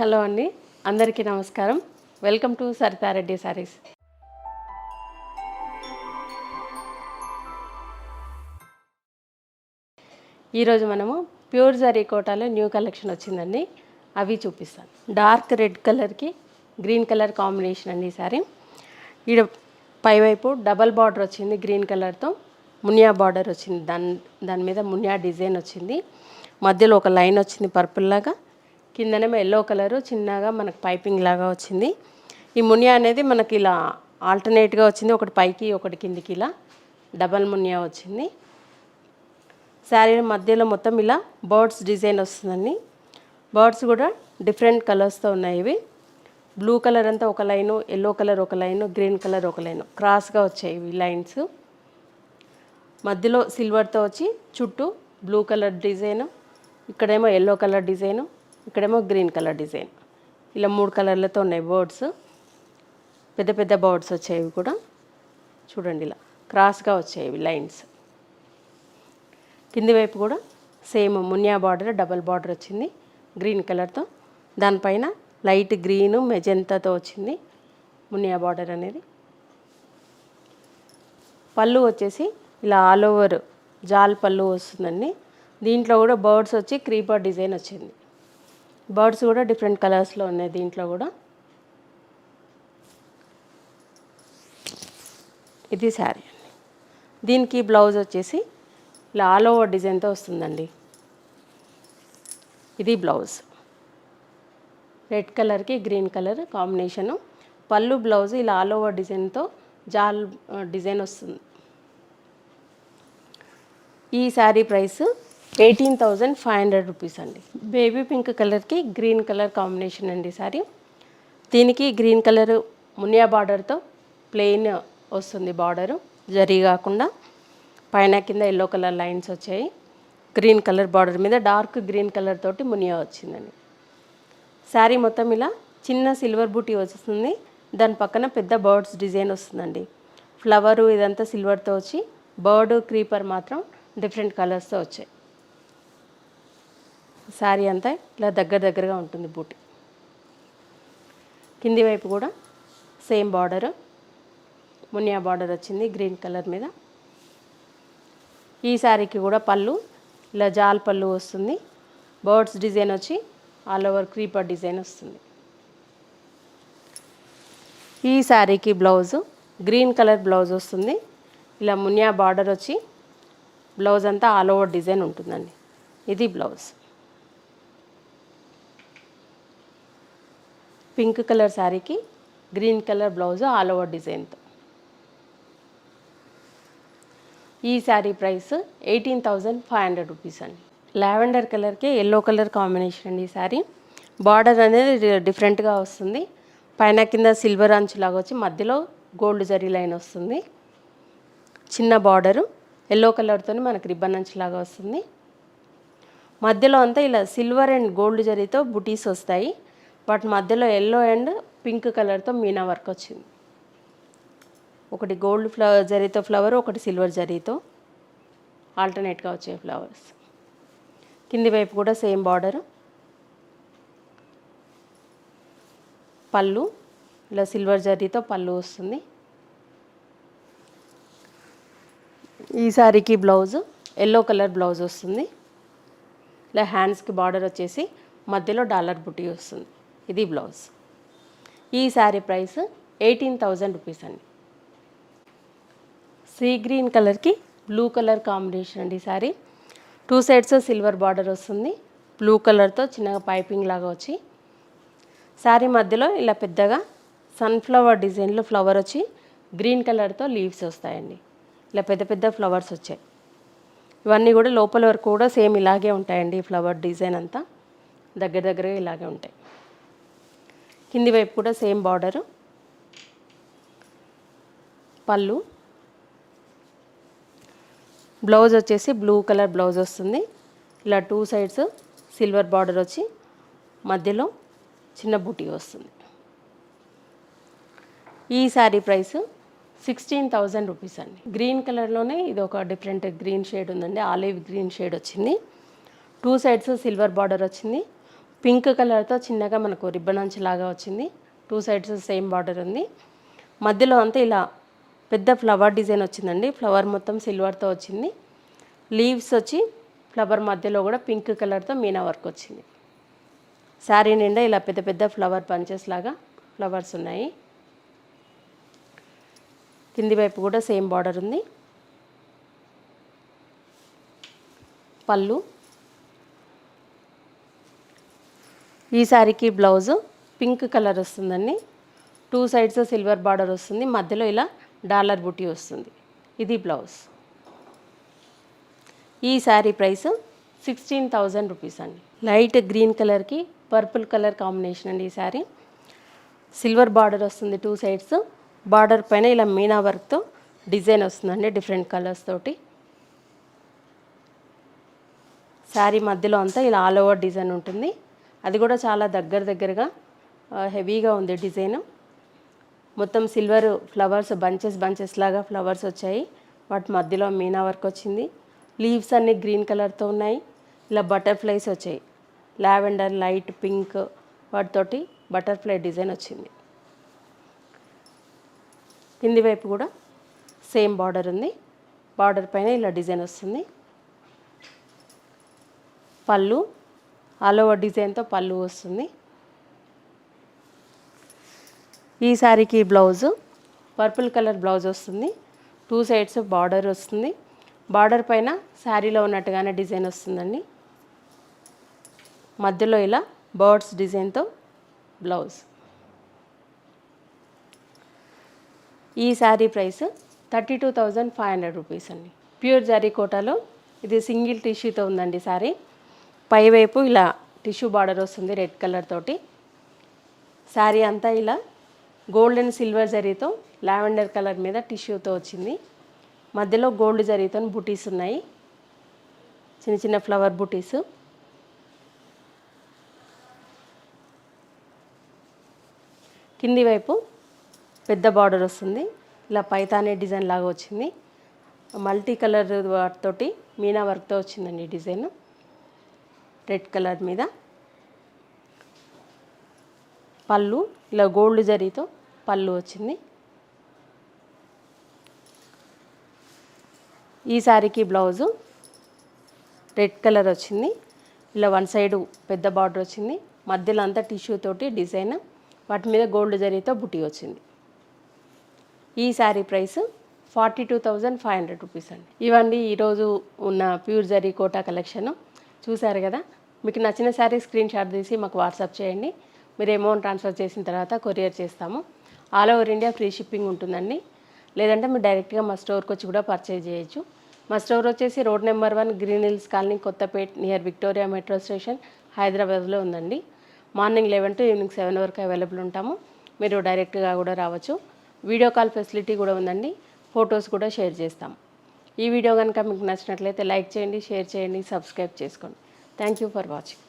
Hello అండి, అందరికీ నమస్కారం. Welcome to Saritha Reddy saris. ఈరోజు మనము ప్యూర్ జరీ కోటాలో న్యూ కలెక్షన్ వచ్చిందండి, అవి చూపిస్తాను. డార్క్ రెడ్ కలర్కి గ్రీన్ కలర్ కాంబినేషన్ అండి ఈ సారీ. ఈడ పైవైపు డబల్ బార్డర్ వచ్చింది, గ్రీన్ కలర్తో మునియా బార్డర్ వచ్చింది. దాని మీద మునియా డిజైన్ వచ్చింది. మధ్యలో ఒక లైన్ వచ్చింది పర్పుల్ లాగా, కిందనేమో ఎల్లో కలరు చిన్నగా మనకు పైపింగ్ లాగా వచ్చింది. ఈ మునియా అనేది మనకి ఇలా ఆల్టర్నేట్గా వచ్చింది, ఒకటి పైకి ఒకటి కిందికి, ఇలా డబల్ మునియా వచ్చింది. శారీ మధ్యలో మొత్తం ఇలా బర్డ్స్ డిజైన్ వస్తుందండి. బర్డ్స్ కూడా డిఫరెంట్ కలర్స్తో ఉన్నాయి. ఇవి బ్లూ కలర్ అంతా ఒక లైను, ఎల్లో కలర్ ఒక లైను, గ్రీన్ కలర్ ఒక లైను, క్రాస్గా వచ్చాయి ఇవి లైన్స్. మధ్యలో సిల్వర్తో వచ్చి చుట్టూ బ్లూ కలర్ డిజైను, ఇక్కడేమో ఎల్లో కలర్ డిజైను, ఇక్కడేమో గ్రీన్ కలర్ డిజైన్, ఇలా 3 కలర్లతో ఉన్నాయి బర్డ్స్. పెద్ద పెద్ద బర్డ్స్ వచ్చాయి ఇవి కూడా చూడండి, ఇలా క్రాస్గా వచ్చాయి ఇవి లైన్స్. కింది వైపు కూడా same Muniya border double border వచ్చింది గ్రీన్ కలర్తో, దానిపైన లైట్ గ్రీను మెజెంతాతో వచ్చింది మునియా బార్డర్ అనేది. పళ్ళు వచ్చేసి ఇలా ఆల్ ఓవర్ జాల్ పళ్ళు వస్తుందండి. దీంట్లో కూడా బర్డ్స్ వచ్చి క్రీపర్ డిజైన్ వచ్చింది. బర్డ్స్ కూడా డిఫరెంట్ కలర్స్లో ఉన్నాయి దీంట్లో కూడా. ఇది శారీ అండి. దీనికి బ్లౌజ్ వచ్చేసి ఇలా ఆల్ ఓవర్ డిజైన్తో వస్తుందండి. ఇది బ్లౌజ్ రెడ్ కలర్కి గ్రీన్ కలర్ కాంబినేషను. పళ్ళు బ్లౌజ్ ఇలా ఆల్ ఓవర్ డిజైన్తో జాల్ డిజైన్ వస్తుంది. ఈ శారీ ప్రైస్ 18,500 రూపీస్ అండి. బేబీ పింక్ కలర్కి గ్రీన్ కలర్ కాంబినేషన్ అండి శారీ. దీనికి గ్రీన్ కలర్ మునియా బార్డర్తో ప్లెయిన్ వస్తుంది బార్డరు, జరీ కాకుండా పైన కింద ఎల్లో కలర్ లైన్స్ వచ్చాయి. గ్రీన్ కలర్ బార్డర్ మీద డార్క్ గ్రీన్ కలర్ తోటి మునియా వచ్చిందండి. శారీ మొత్తం ఇలా చిన్న సిల్వర్ బూటీ వస్తుంది, దాని పక్కన పెద్ద బర్డ్స్ డిజైన్ వస్తుందండి. ఫ్లవరు ఇదంతా సిల్వర్తో వచ్చి బర్డ్ క్రీపర్ మాత్రం డిఫరెంట్ కలర్స్తో వచ్చాయి. శారీ అంతా ఇలా దగ్గరగా ఉంటుంది బూటీ. కింది వైపు కూడా సేమ్ బార్డరు మునియా బార్డర్ వచ్చింది గ్రీన్ కలర్ మీద. ఈ శారీకి కూడా పళ్ళు ఇలా జాల్ పళ్ళు వస్తుంది, బర్డ్స్ డిజైన్ వచ్చి ఆల్ ఓవర్ క్రీపర్ డిజైన్ వస్తుంది. ఈ శారీకి బ్లౌజు గ్రీన్ కలర్ బ్లౌజ్ వస్తుంది. ఇలా మునియా బార్డర్ వచ్చి బ్లౌజ్ అంతా ఆల్ ఓవర్ డిజైన్ ఉంటుందండి. ఇది బ్లౌజ్. పింక్ కలర్ శారీకి green colour blouse all over డిజైన్తో. ఈ శారీ ప్రైస్ 18,500 రూపీస్ అండి. లావెండర్ కలర్కి ఎల్లో కలర్ కాంబినేషన్ అండి ఈ శారీ. బార్డర్ అనేది డిఫరెంట్గా వస్తుంది, పైన కింద సిల్వర్ అంచులాగా వచ్చి మధ్యలో గోల్డ్ జరీ లైన్ వస్తుంది. చిన్న బార్డరు ఎల్లో కలర్తో మనకి రిబ్బన్ అంచులాగా వస్తుంది. మధ్యలో అంతా ఇలా సిల్వర్ అండ్ గోల్డ్ జరీతో బుటీస్ వస్తాయి, వాటి మధ్యలో ఎల్లో అండ్ పింక్ కలర్తో మీనా వర్క్ వచ్చింది. ఒకటి గోల్డ్ జరీతో ఫ్లవర్, ఒకటి సిల్వర్ జరీతో ఆల్టర్నేట్గా వచ్చే ఫ్లవర్స్. కింది వైపు కూడా సేమ్ బార్డరు, పళ్ళు ఇలా సిల్వర్ జరీతో పళ్ళు వస్తుంది. ఈ శారీకి బ్లౌజ్ ఎల్లో కలర్ బ్లౌజ్ వస్తుంది. ఇలా హ్యాండ్స్కి బార్డర్ వచ్చేసి మధ్యలో డాలర్ బుటీ వస్తుంది. ఇది బ్లౌజ్. ఈ శారీ ప్రైస్ 18,000 రూపీస్ అండి. సీ గ్రీన్ కలర్కి బ్లూ కలర్ కాంబినేషన్ అండి శారీ. 2 సైడ్స్ సిల్వర్ బార్డర్ వస్తుంది, బ్లూ కలర్తో చిన్నగా పైపింగ్ లాగా వచ్చి శారీ మధ్యలో ఇలా పెద్దగా సన్ఫ్లవర్ డిజైన్లో ఫ్లవర్ వచ్చి గ్రీన్ కలర్తో లీవ్స్ వస్తాయండి. ఇలా పెద్ద పెద్ద ఫ్లవర్స్ వచ్చాయి. ఇవన్నీ కూడా లోపల వరకు కూడా సేమ్ ఇలాగే ఉంటాయండి. ఫ్లవర్ డిజైన్ అంతా దగ్గరగా ఇలాగే ఉంటాయి. కింది వైపు కూడా సేమ్ బార్డరు, పళ్ళు, బ్లౌజ్ వచ్చేసి బ్లూ కలర్ బ్లౌజ్ వస్తుంది. ఇలా 2 సైడ్స్ సిల్వర్ బార్డర్ వచ్చి మధ్యలో చిన్న బూటీ వస్తుంది. ఈ శారీ ప్రైస్ 16,000 రూపీస్ అండి. గ్రీన్ కలర్లోనే ఇది ఒక డిఫరెంట్ గ్రీన్ షేడ్ ఉందండి, ఆలివ్ గ్రీన్ షేడ్ వచ్చింది. 2 సైడ్స్ సిల్వర్ బార్డర్ వచ్చింది, పింక్ కలర్తో చిన్నగా మనకు రిబ్బన్ అంచు లాగా వచ్చింది. 2 సైడ్స్ సేమ్ బార్డర్ ఉంది. మధ్యలో అంతా ఇలా పెద్ద ఫ్లవర్ డిజైన్ వచ్చిందండి. ఫ్లవర్ మొత్తం సిల్వర్తో వచ్చింది. లీవ్స్ వచ్చి ఫ్లవర్ మధ్యలో కూడా పింక్ కలర్తో మీనా వర్క్ వచ్చింది. శారీ నిండా ఇలా పెద్ద పెద్ద ఫ్లవర్ బంచెస్ లాగా ఫ్లవర్స్ ఉన్నాయి. కింది వైపు కూడా సేమ్ బార్డర్ ఉంది. పళ్ళు. ఈ శారీకి బ్లౌజు పింక్ కలర్ వస్తుందండి. 2 సైడ్స్ సిల్వర్ బార్డర్ వస్తుంది. మధ్యలో ఇలా డాలర్ బుటీ వస్తుంది. ఇది బ్లౌజ్. ఈ శారీ ప్రైస్ 16,000 రూపీస్ అండి. లైట్ గ్రీన్ కలర్కి పర్పుల్ కలర్ కాంబినేషన్ అండి. ఈ శారీ సిల్వర్ బార్డర్ వస్తుంది 2 సైడ్స్. బార్డర్ పైన ఇలా మీనా వర్క్తో డిజైన్ వస్తుందండి డిఫరెంట్ కలర్స్ తోటి. శారీ మధ్యలో అంతా ఇలా ఆల్ ఓవర్ డిజైన్ ఉంటుంది. అది కూడా చాలా దగ్గరగా హెవీగా ఉంది డిజైన్. మొత్తం సిల్వర్ ఫ్లవర్స్ బంచెస్ లాగా ఫ్లవర్స్ వచ్చాయి. వాటి మధ్యలో మీనా వర్క్ వచ్చింది. లీవ్స్ అన్నీ గ్రీన్ కలర్తో ఉన్నాయి. ఇలా బటర్ఫ్లైస్ వచ్చాయి. లావెండర్, లైట్ పింక్ వాటితోటి బటర్ఫ్లై డిజైన్ వచ్చింది. కింది వైపు కూడా సేమ్ బార్డర్ ఉంది. బార్డర్ పైన ఇలా డిజైన్ వస్తుంది. పళ్ళు ఆల్ ఓవర్ డిజైన్తో పళ్ళు వస్తుంది. ఈ శారీకి బ్లౌజు పర్పుల్ కలర్ బ్లౌజ్ వస్తుంది. 2 సైడ్స్ బార్డర్ వస్తుంది. బార్డర్ పైన శారీలో ఉన్నట్టుగానే డిజైన్ వస్తుందండి. మధ్యలో ఇలా బర్డ్స్ డిజైన్తో బ్లౌజ్. ఈ శారీ ప్రైస్ 32,500 రూపీస్ అండి. ప్యూర్ జరీ కోటాలో ఇది సింగిల్ టిష్యూతో ఉందండి శారీ. పైవైపు ఇలా టిష్యూ బార్డర్ వస్తుంది రెడ్ కలర్ తోటి. శారీ అంతా ఇలా గోల్డ్ అండ్ సిల్వర్ జరీతో లావెండర్ కలర్ మీద టిష్యూతో వచ్చింది. మధ్యలో గోల్డ్ జరీతో బుటీస్ ఉన్నాయి. చిన్న చిన్న ఫ్లవర్ బుటీస్. కింది వైపు పెద్ద బార్డర్ వస్తుంది. ఇలా పైతానే డిజైన్ లాగా వచ్చింది. మల్టీ కలర్ వాటితోటి మీనా వర్క్తో వచ్చిందండి డిజైన్ రెడ్ కలర్ మీద. పళ్ళు ఇలా గోల్డ్ జరీతో పళ్ళు వచ్చింది. ఈ శారీకి బ్లౌజు రెడ్ కలర్ వచ్చింది. ఇలా 1 సైడ్ పెద్ద బార్డర్ వచ్చింది. మధ్యలో అంతా టిష్యూ తోటి డిజైన్, వాటి మీద గోల్డ్ జరీతో బుటీ వచ్చింది. ఈ శారీ ప్రైస్ 42,500 రూపీస్ అండి. ఇవండి ఈరోజు ఉన్న ప్యూర్ జరీ కోటా కలెక్షన్. చూసారు కదా. మీకు నచ్చిన శారీ స్క్రీన్ షాట్ తీసి మాకు వాట్సాప్ చేయండి. మీరు అమౌంట్ ట్రాన్స్ఫర్ చేసిన తర్వాత కొరియర్ చేస్తాము. All over India free shipping ఉంటుందండి. లేదంటే మీరు డైరెక్ట్గా మా స్టోర్కి వచ్చి కూడా పర్చేజ్ చేయొచ్చు. మా స్టోర్ వచ్చేసి road number 1 green hills colony, Kothapet, near Victoria metro station, హైదరాబాద్లో ఉందండి. మార్నింగ్ 11 to ఈవినింగ్ 7 వరకు అవైలబుల్ ఉంటాము. మీరు డైరెక్ట్గా కూడా రావచ్చు. వీడియో కాల్ ఫెసిలిటీ కూడా ఉందండి. ఫొటోస్ కూడా షేర్ చేస్తాము. ఈ వీడియో కనుక మీకు నచ్చినట్లయితే లైక్ చేయండి, షేర్ చేయండి, సబ్స్క్రైబ్ చేసుకోండి. Thank you for watching.